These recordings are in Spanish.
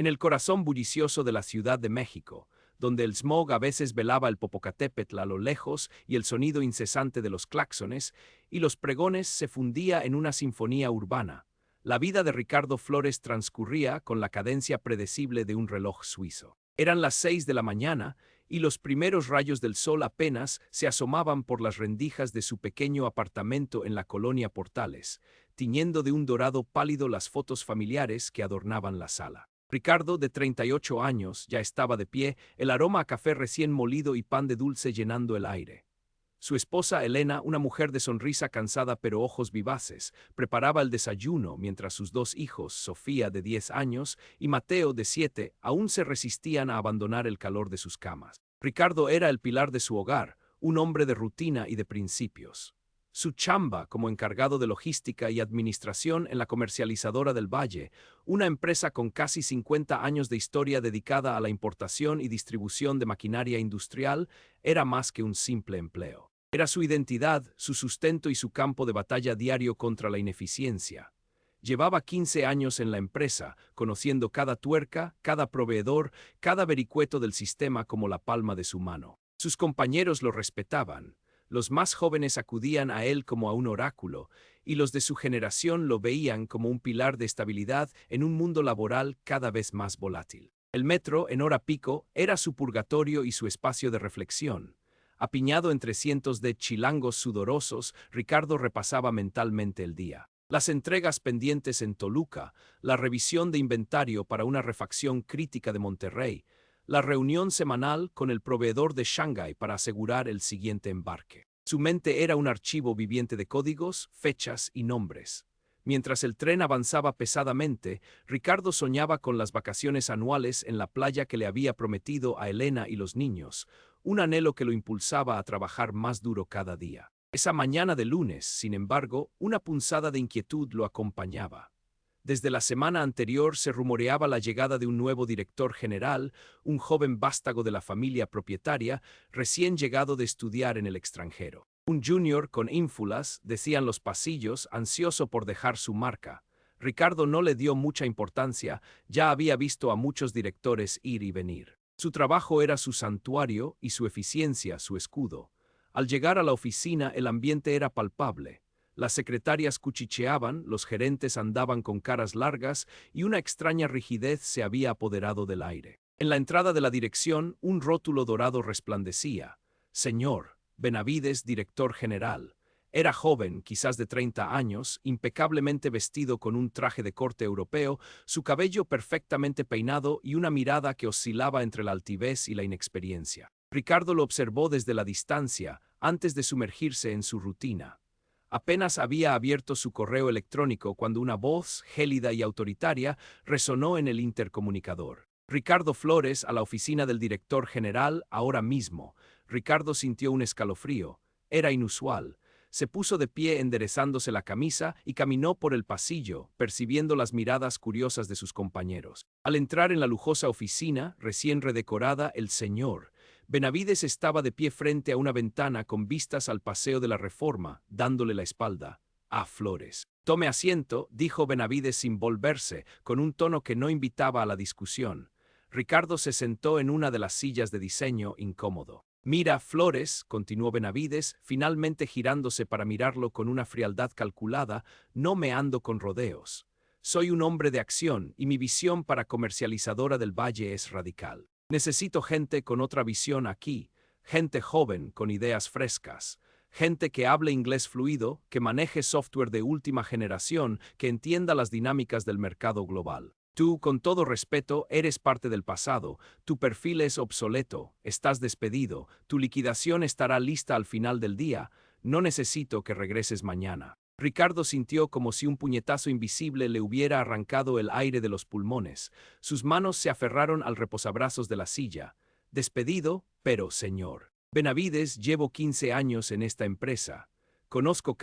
En el corazón bullicioso de la Ciudad de México, donde el smog a veces velaba el Popocatépetl a lo lejos y el sonido incesante de los claxones y los pregones se fundía en una sinfonía urbana, la vida de Ricardo Flores transcurría con la cadencia predecible de un reloj suizo. Eran las 6 de la mañana y los primeros rayos del sol apenas se asomaban por las rendijas de su pequeño apartamento en la colonia Portales, tiñendo de un dorado pálido las fotos familiares que adornaban la sala. Ricardo, de 38 años, ya estaba de pie, el aroma a café recién molido y pan de dulce llenando el aire. Su esposa Elena, una mujer de sonrisa cansada pero ojos vivaces, preparaba el desayuno mientras sus dos hijos, Sofía de 10 años y Mateo de 7, aún se resistían a abandonar el calor de sus camas. Ricardo era el pilar de su hogar, un hombre de rutina y de principios. Su chamba como encargado de logística y administración en la comercializadora del Valle, una empresa con casi 50 años de historia dedicada a la importación y distribución de maquinaria industrial, era más que un simple empleo. Era su identidad, su sustento y su campo de batalla diario contra la ineficiencia. Llevaba 15 años en la empresa, conociendo cada tuerca, cada proveedor, cada vericueto del sistema como la palma de su mano. Sus compañeros lo respetaban. Los más jóvenes acudían a él como a un oráculo, y los de su generación lo veían como un pilar de estabilidad en un mundo laboral cada vez más volátil. El metro, en hora pico, era su purgatorio y su espacio de reflexión. Apiñado entre cientos de chilangos sudorosos, Ricardo repasaba mentalmente el día. Las entregas pendientes en Toluca, la revisión de inventario para una refacción crítica de Monterrey, la reunión semanal con el proveedor de Shanghái para asegurar el siguiente embarque. Su mente era un archivo viviente de códigos, fechas y nombres. Mientras el tren avanzaba pesadamente, Ricardo soñaba con las vacaciones anuales en la playa que le había prometido a Elena y los niños, un anhelo que lo impulsaba a trabajar más duro cada día. Esa mañana de lunes, sin embargo, una punzada de inquietud lo acompañaba. Desde la semana anterior se rumoreaba la llegada de un nuevo director general, un joven vástago de la familia propietaria, recién llegado de estudiar en el extranjero. Un junior con ínfulas, decían los pasillos, ansioso por dejar su marca. Ricardo no le dio mucha importancia, ya había visto a muchos directores ir y venir. Su trabajo era su santuario y su eficiencia su escudo. Al llegar a la oficina el ambiente era palpable. Las secretarias cuchicheaban, los gerentes andaban con caras largas y una extraña rigidez se había apoderado del aire. En la entrada de la dirección, un rótulo dorado resplandecía. Señor Benavides, director general. Era joven, quizás de 30 años, impecablemente vestido con un traje de corte europeo, su cabello perfectamente peinado y una mirada que oscilaba entre la altivez y la inexperiencia. Ricardo lo observó desde la distancia, antes de sumergirse en su rutina. Apenas había abierto su correo electrónico cuando una voz, gélida y autoritaria, resonó en el intercomunicador. Ricardo Flores, a la oficina del director general, ahora mismo. Ricardo sintió un escalofrío. Era inusual. Se puso de pie enderezándose la camisa y caminó por el pasillo, percibiendo las miradas curiosas de sus compañeros. Al entrar en la lujosa oficina, recién redecorada, el señor Benavides estaba de pie frente a una ventana con vistas al Paseo de la Reforma, dándole la espalda a Flores. Tome asiento, dijo Benavides sin volverse, con un tono que no invitaba a la discusión. Ricardo se sentó en una de las sillas de diseño incómodo. Mira, Flores, continuó Benavides, finalmente girándose para mirarlo con una frialdad calculada, no me ando con rodeos. Soy un hombre de acción y mi visión para comercializadora del Valle es radical. Necesito gente con otra visión aquí, gente joven con ideas frescas, gente que hable inglés fluido, que maneje software de última generación, que entienda las dinámicas del mercado global. Tú, con todo respeto, eres parte del pasado, tu perfil es obsoleto, estás despedido, tu liquidación estará lista al final del día, no necesito que regreses mañana. Ricardo sintió como si un puñetazo invisible le hubiera arrancado el aire de los pulmones. Sus manos se aferraron al reposabrazos de la silla. Despedido, pero señor Benavides, llevo 15 años en esta empresa. Conozco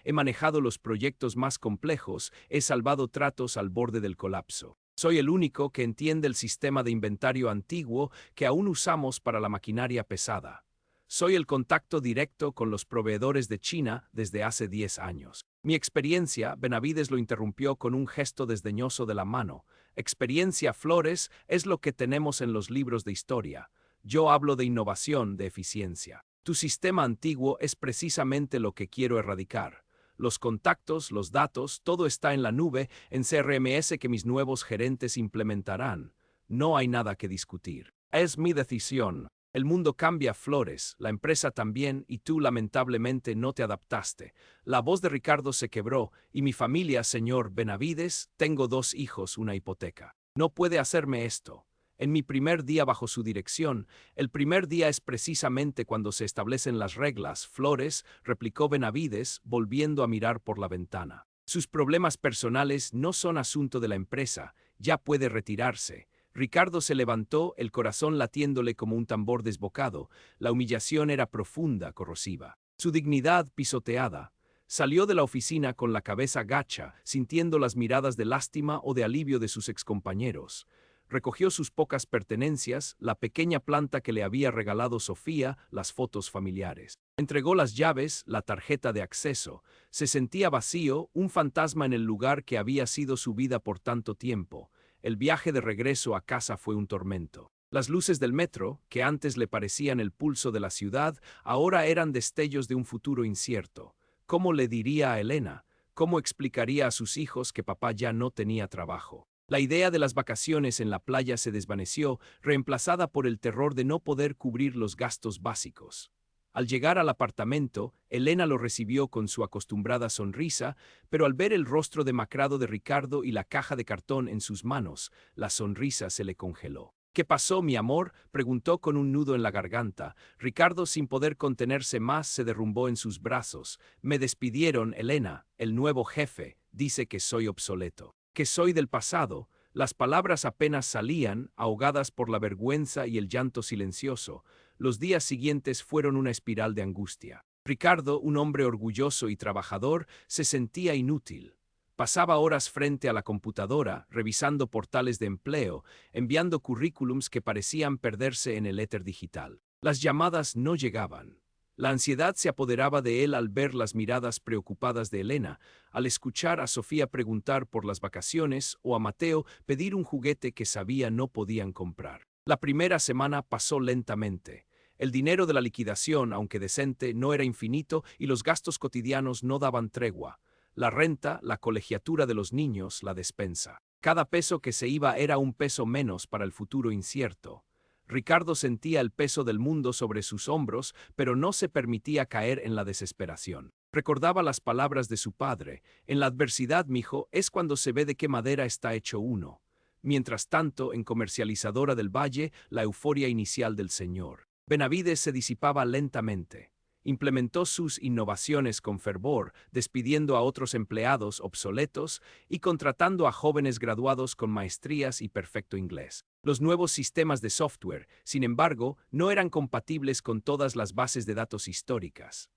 he manejado los proyectos más complejos, he salvado tratos al borde del colapso. Soy el único que entiende el sistema de inventario antiguo que aún usamos para la maquinaria pesada. Soy el contacto directo con los proveedores de China desde hace 10 años. Mi experiencia, Benavides lo interrumpió con un gesto desdeñoso de la mano, Experiencia Flores es lo que tenemos en los libros de historia. Yo hablo de innovación, de eficiencia. Tu sistema antiguo es precisamente lo que quiero erradicar. Los contactos, los datos, todo está en la nube, en CRMS que mis nuevos gerentes implementarán. No hay nada que discutir. Es mi decisión. El mundo cambia, Flores, la empresa también, y tú lamentablemente no te adaptaste. La voz de Ricardo se quebró, y mi familia, señor Benavides, tengo 2 hijos, una hipoteca. No puede hacerme esto. En mi primer día bajo su dirección, el primer día es precisamente cuando se establecen las reglas, Flores, replicó Benavides, volviendo a mirar por la ventana. Sus problemas personales no son asunto de la empresa, ya puede retirarse. Ricardo se levantó, el corazón latiéndole como un tambor desbocado. La humillación era profunda, corrosiva. Su dignidad pisoteada. Salió de la oficina con la cabeza gacha, sintiendo las miradas de lástima o de alivio de sus excompañeros. Recogió sus pocas pertenencias, la pequeña planta que le había regalado Sofía, las fotos familiares. Entregó las llaves, la tarjeta de acceso. Se sentía vacío, un fantasma en el lugar que había sido su vida por tanto tiempo. El viaje de regreso a casa fue un tormento. Las luces del metro, que antes le parecían el pulso de la ciudad, ahora eran destellos de un futuro incierto. ¿Cómo le diría a Elena? ¿Cómo explicaría a sus hijos que papá ya no tenía trabajo? La idea de las vacaciones en la playa se desvaneció, reemplazada por el terror de no poder cubrir los gastos básicos. Al llegar al apartamento, Elena lo recibió con su acostumbrada sonrisa, pero al ver el rostro demacrado de Ricardo y la caja de cartón en sus manos, la sonrisa se le congeló. ¿Qué pasó, mi amor?, preguntó con un nudo en la garganta. Ricardo, sin poder contenerse más, se derrumbó en sus brazos. Me despidieron, Elena. El nuevo jefe dice que soy obsoleto, que soy del pasado. Las palabras apenas salían, ahogadas por la vergüenza y el llanto silencioso. Los días siguientes fueron una espiral de angustia. Ricardo, un hombre orgulloso y trabajador, se sentía inútil. Pasaba horas frente a la computadora, revisando portales de empleo, enviando currículums que parecían perderse en el éter digital. Las llamadas no llegaban. La ansiedad se apoderaba de él al ver las miradas preocupadas de Elena, al escuchar a Sofía preguntar por las vacaciones o a Mateo pedir un juguete que sabía no podían comprar. La primera semana pasó lentamente. El dinero de la liquidación, aunque decente, no era infinito y los gastos cotidianos no daban tregua. La renta, la colegiatura de los niños, la despensa. Cada peso que se iba era un peso menos para el futuro incierto. Ricardo sentía el peso del mundo sobre sus hombros, pero no se permitía caer en la desesperación. Recordaba las palabras de su padre: en la adversidad, mijo, es cuando se ve de qué madera está hecho uno. Mientras tanto, en Comercializadora del Valle, la euforia inicial del señor Benavides se disipaba lentamente. Implementó sus innovaciones con fervor, despidiendo a otros empleados obsoletos y contratando a jóvenes graduados con maestrías y perfecto inglés. Los nuevos sistemas de software, sin embargo, no eran compatibles con todas las bases de datos históricas.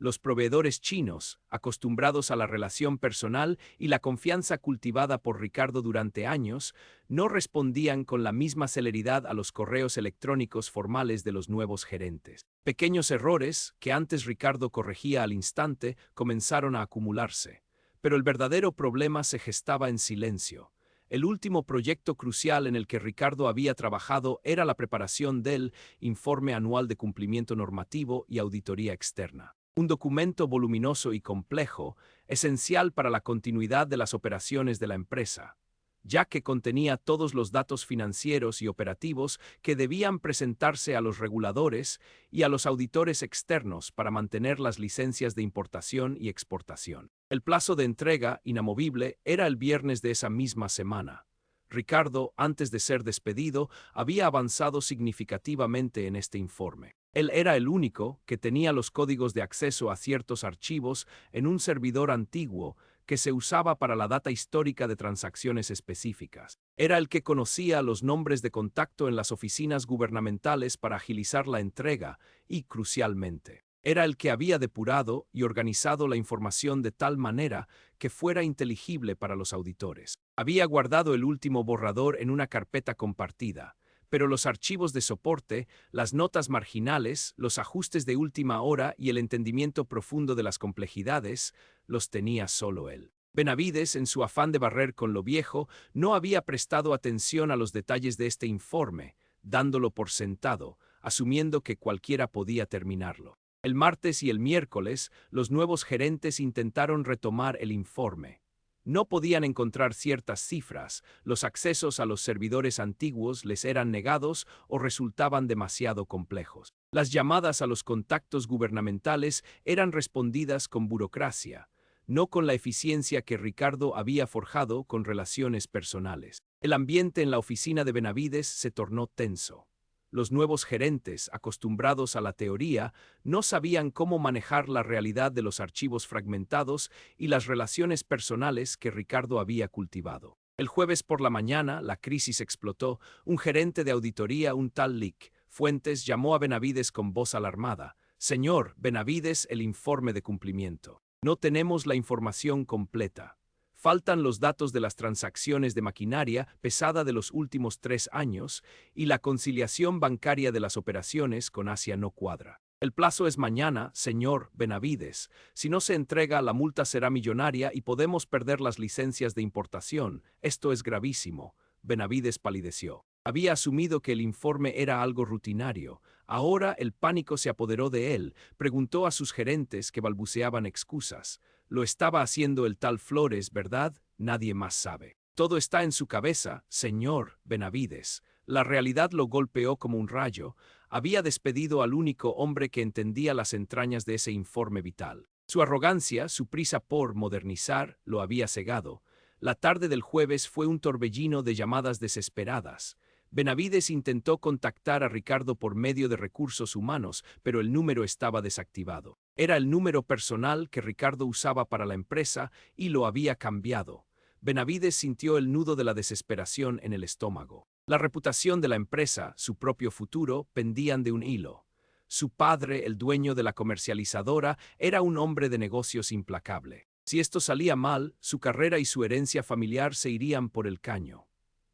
Los proveedores chinos, acostumbrados a la relación personal y la confianza cultivada por Ricardo durante años, no respondían con la misma celeridad a los correos electrónicos formales de los nuevos gerentes. Pequeños errores, que antes Ricardo corregía al instante, comenzaron a acumularse. Pero el verdadero problema se gestaba en silencio. El último proyecto crucial en el que Ricardo había trabajado era la preparación del Informe Anual de Cumplimiento Normativo y Auditoría Externa. Un documento voluminoso y complejo, esencial para la continuidad de las operaciones de la empresa, ya que contenía todos los datos financieros y operativos que debían presentarse a los reguladores y a los auditores externos para mantener las licencias de importación y exportación. El plazo de entrega, inamovible, era el viernes de esa misma semana. Ricardo, antes de ser despedido, había avanzado significativamente en este informe. Él era el único que tenía los códigos de acceso a ciertos archivos en un servidor antiguo que se usaba para la data histórica de transacciones específicas. Era el que conocía los nombres de contacto en las oficinas gubernamentales para agilizar la entrega y, crucialmente, era el que había depurado y organizado la información de tal manera que fuera inteligible para los auditores. Había guardado el último borrador en una carpeta compartida, pero los archivos de soporte, las notas marginales, los ajustes de última hora y el entendimiento profundo de las complejidades, los tenía solo él. Benavides, en su afán de barrer con lo viejo, no había prestado atención a los detalles de este informe, dándolo por sentado, asumiendo que cualquiera podía terminarlo. El martes y el miércoles, los nuevos gerentes intentaron retomar el informe. No podían encontrar ciertas cifras, los accesos a los servidores antiguos les eran negados o resultaban demasiado complejos. Las llamadas a los contactos gubernamentales eran respondidas con burocracia, no con la eficiencia que Ricardo había forjado con relaciones personales. El ambiente en la oficina de Benavides se tornó tenso. Los nuevos gerentes, acostumbrados a la teoría, no sabían cómo manejar la realidad de los archivos fragmentados y las relaciones personales que Ricardo había cultivado. El jueves por la mañana, la crisis explotó. Un gerente de auditoría, un tal Lick Fuentes, llamó a Benavides con voz alarmada. «Señor Benavides, el informe de cumplimiento. No tenemos la información completa. Faltan los datos de las transacciones de maquinaria pesada de los últimos 3 años y la conciliación bancaria de las operaciones con Asia no cuadra. El plazo es mañana, señor Benavides. Si no se entrega, la multa será millonaria y podemos perder las licencias de importación. Esto es gravísimo». Benavides palideció. Había asumido que el informe era algo rutinario. Ahora el pánico se apoderó de él. Preguntó a sus gerentes, que balbuceaban excusas. Lo estaba haciendo el tal Flores, ¿verdad? Nadie más sabe. Todo está en su cabeza, señor Benavides. La realidad lo golpeó como un rayo. Había despedido al único hombre que entendía las entrañas de ese informe vital. Su arrogancia, su prisa por modernizar, lo había cegado. La tarde del jueves fue un torbellino de llamadas desesperadas. Benavides intentó contactar a Ricardo por medio de recursos humanos, pero el número estaba desactivado. Era el número personal que Ricardo usaba para la empresa y lo había cambiado. Benavides sintió el nudo de la desesperación en el estómago. La reputación de la empresa, su propio futuro, pendían de un hilo. Su padre, el dueño de la comercializadora, era un hombre de negocios implacable. Si esto salía mal, su carrera y su herencia familiar se irían por el caño.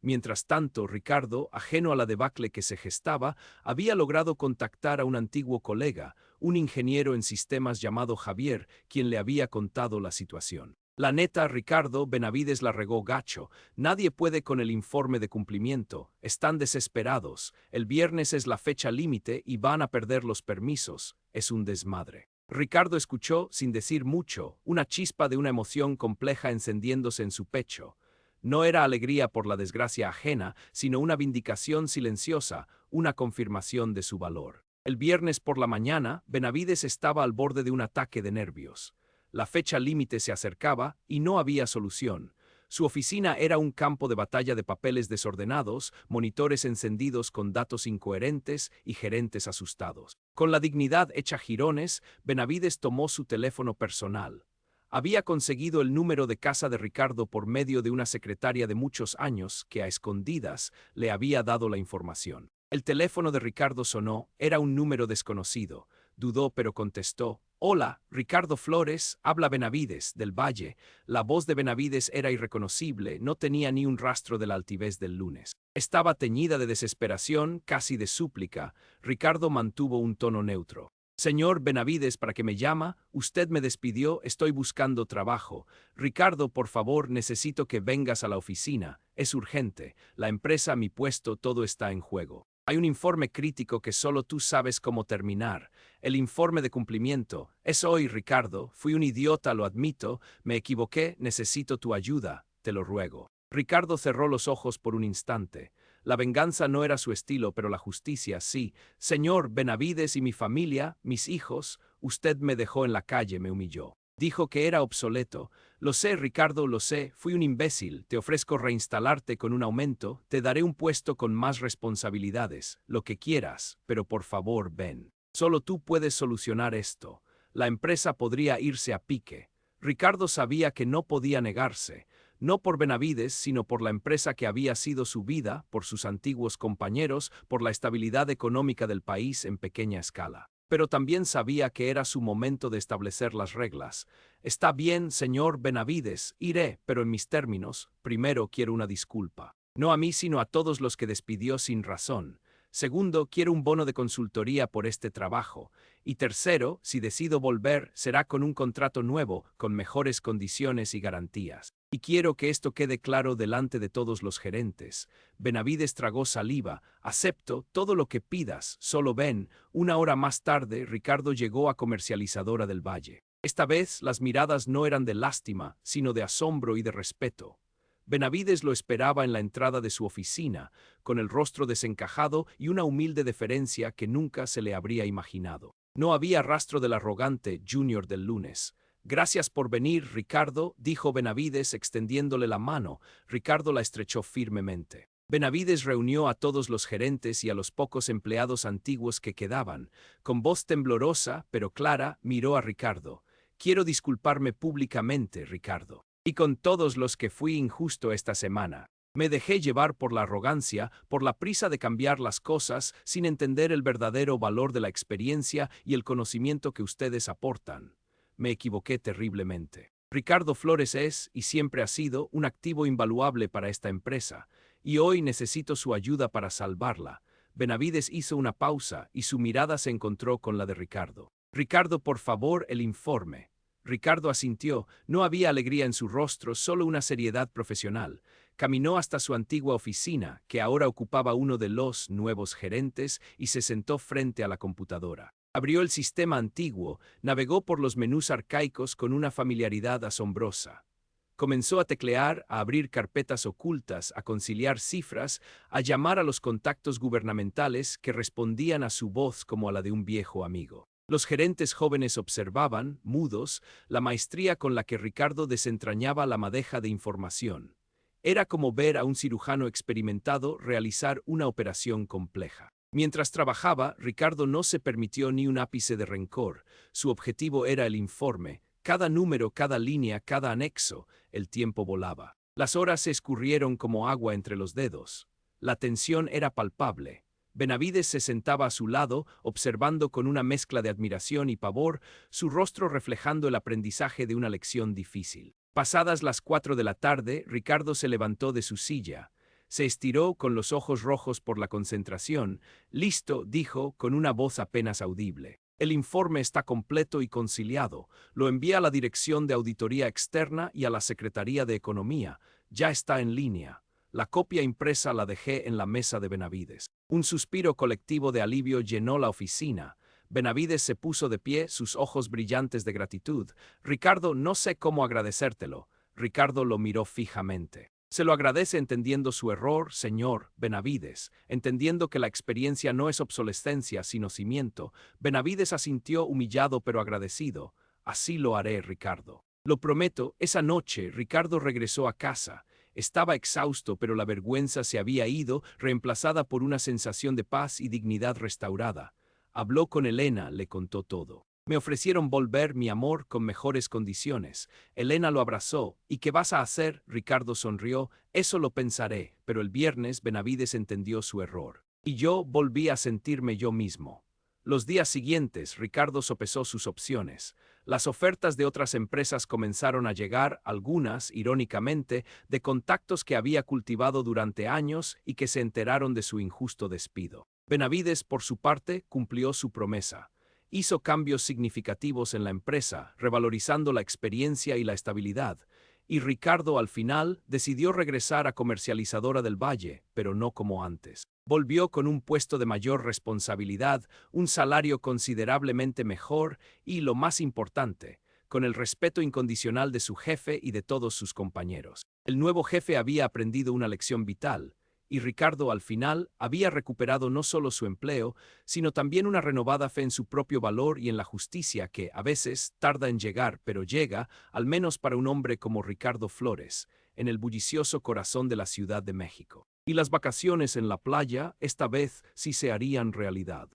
Mientras tanto, Ricardo, ajeno a la debacle que se gestaba, había logrado contactar a un antiguo colega, un ingeniero en sistemas llamado Javier, quien le había contado la situación. La neta, Ricardo, Benavides la regó gacho. Nadie puede con el informe de cumplimiento. Están desesperados. El viernes es la fecha límite y van a perder los permisos. Es un desmadre. Ricardo escuchó, sin decir mucho, una chispa de una emoción compleja encendiéndose en su pecho. No era alegría por la desgracia ajena, sino una vindicación silenciosa, una confirmación de su valor. El viernes por la mañana, Benavides estaba al borde de un ataque de nervios. La fecha límite se acercaba y no había solución. Su oficina era un campo de batalla de papeles desordenados, monitores encendidos con datos incoherentes y gerentes asustados. Con la dignidad hecha jirones, Benavides tomó su teléfono personal. Había conseguido el número de casa de Ricardo por medio de una secretaria de muchos años que a escondidas le había dado la información. El teléfono de Ricardo sonó, era un número desconocido. Dudó pero contestó. «Hola, Ricardo Flores, habla Benavides, del Valle». La voz de Benavides era irreconocible, no tenía ni un rastro de la altivez del lunes. Estaba teñida de desesperación, casi de súplica. Ricardo mantuvo un tono neutro. «Señor Benavides, ¿para qué me llama? Usted me despidió, estoy buscando trabajo. Ricardo, por favor, necesito que vengas a la oficina. Es urgente. La empresa, mi puesto, todo está en juego. Hay un informe crítico que solo tú sabes cómo terminar. El informe de cumplimiento. Es hoy, Ricardo. Fui un idiota, lo admito. Me equivoqué, necesito tu ayuda. Te lo ruego». Ricardo cerró los ojos por un instante. La venganza no era su estilo, pero la justicia sí. «Señor Benavides y mi familia, mis hijos, usted me dejó en la calle, me humilló. Dijo que era obsoleto. Lo sé, Ricardo, lo sé, fui un imbécil. Te ofrezco reinstalarte con un aumento, te daré un puesto con más responsabilidades, lo que quieras, pero por favor ven. Solo tú puedes solucionar esto. La empresa podría irse a pique». Ricardo sabía que no podía negarse. No por Benavides, sino por la empresa que había sido su vida, por sus antiguos compañeros, por la estabilidad económica del país en pequeña escala. Pero también sabía que era su momento de establecer las reglas. «Está bien, señor Benavides, iré, pero en mis términos. Primero quiero una disculpa. No a mí, sino a todos los que despidió sin razón. Segundo, quiero un bono de consultoría por este trabajo. Y tercero, si decido volver, será con un contrato nuevo, con mejores condiciones y garantías. Y quiero que esto quede claro delante de todos los gerentes. Benavides tragó saliva. Acepto todo lo que pidas, solo ven. Una hora más tarde, Ricardo llegó a Comercializadora del Valle. Esta vez, las miradas no eran de lástima, sino de asombro y de respeto. Benavides lo esperaba en la entrada de su oficina, con el rostro desencajado y una humilde deferencia que nunca se le habría imaginado. No había rastro del arrogante Junior del lunes. Gracias por venir, Ricardo, dijo Benavides extendiéndole la mano. Ricardo la estrechó firmemente. Benavides reunió a todos los gerentes y a los pocos empleados antiguos que quedaban. Con voz temblorosa, pero clara, miró a Ricardo. Quiero disculparme públicamente, Ricardo. Y con todos los que fui injusto esta semana. Me dejé llevar por la arrogancia, por la prisa de cambiar las cosas, sin entender el verdadero valor de la experiencia y el conocimiento que ustedes aportan. Me equivoqué terriblemente. Ricardo Flores es, y siempre ha sido, un activo invaluable para esta empresa, y hoy necesito su ayuda para salvarla. Benavides hizo una pausa y su mirada se encontró con la de Ricardo. Ricardo, por favor, el informe. Ricardo asintió, no había alegría en su rostro, solo una seriedad profesional. Caminó hasta su antigua oficina, que ahora ocupaba uno de los nuevos gerentes, y se sentó frente a la computadora. Abrió el sistema antiguo, navegó por los menús arcaicos con una familiaridad asombrosa. Comenzó a teclear, a abrir carpetas ocultas, a conciliar cifras, a llamar a los contactos gubernamentales que respondían a su voz como a la de un viejo amigo. Los gerentes jóvenes observaban, mudos, la maestría con la que Ricardo desentrañaba la madeja de información. Era como ver a un cirujano experimentado realizar una operación compleja. Mientras trabajaba, Ricardo no se permitió ni un ápice de rencor. Su objetivo era el informe. Cada número, cada línea, cada anexo. El tiempo volaba. Las horas se escurrieron como agua entre los dedos. La tensión era palpable. Benavides se sentaba a su lado, observando con una mezcla de admiración y pavor, su rostro reflejando el aprendizaje de una lección difícil. Pasadas las 4 de la tarde, Ricardo se levantó de su silla. Se estiró con los ojos rojos por la concentración. Listo, dijo, con una voz apenas audible. El informe está completo y conciliado. Lo envía a la Dirección de Auditoría Externa y a la Secretaría de Economía. Ya está en línea. La copia impresa la dejé en la mesa de Benavides. Un suspiro colectivo de alivio llenó la oficina. Benavides se puso de pie, sus ojos brillantes de gratitud. Ricardo, no sé cómo agradecértelo. Ricardo lo miró fijamente. Se lo agradece entendiendo su error, señor Benavides, entendiendo que la experiencia no es obsolescencia, sino cimiento. Benavides asintió humillado pero agradecido. Así lo haré, Ricardo. Lo prometo. Esa noche, Ricardo regresó a casa. Estaba exhausto, pero la vergüenza se había ido, reemplazada por una sensación de paz y dignidad restaurada. Habló con Elena, le contó todo. Me ofrecieron volver, mi amor, con mejores condiciones. Elena lo abrazó. ¿Y qué vas a hacer? Ricardo sonrió. Eso lo pensaré. Pero el viernes Benavides entendió su error. Y yo volví a sentirme yo mismo. Los días siguientes, Ricardo sopesó sus opciones. Las ofertas de otras empresas comenzaron a llegar, algunas, irónicamente, de contactos que había cultivado durante años y que se enteraron de su injusto despido. Benavides, por su parte, cumplió su promesa. Hizo cambios significativos en la empresa, revalorizando la experiencia y la estabilidad, y Ricardo al final decidió regresar a Comercializadora del Valle, pero no como antes. Volvió con un puesto de mayor responsabilidad, un salario considerablemente mejor y, lo más importante, con el respeto incondicional de su jefe y de todos sus compañeros. El nuevo jefe había aprendido una lección vital. Y Ricardo al final había recuperado no solo su empleo, sino también una renovada fe en su propio valor y en la justicia que, a veces, tarda en llegar, pero llega, al menos para un hombre como Ricardo Flores, en el bullicioso corazón de la Ciudad de México. Y las vacaciones en la playa, esta vez, sí se harían realidad.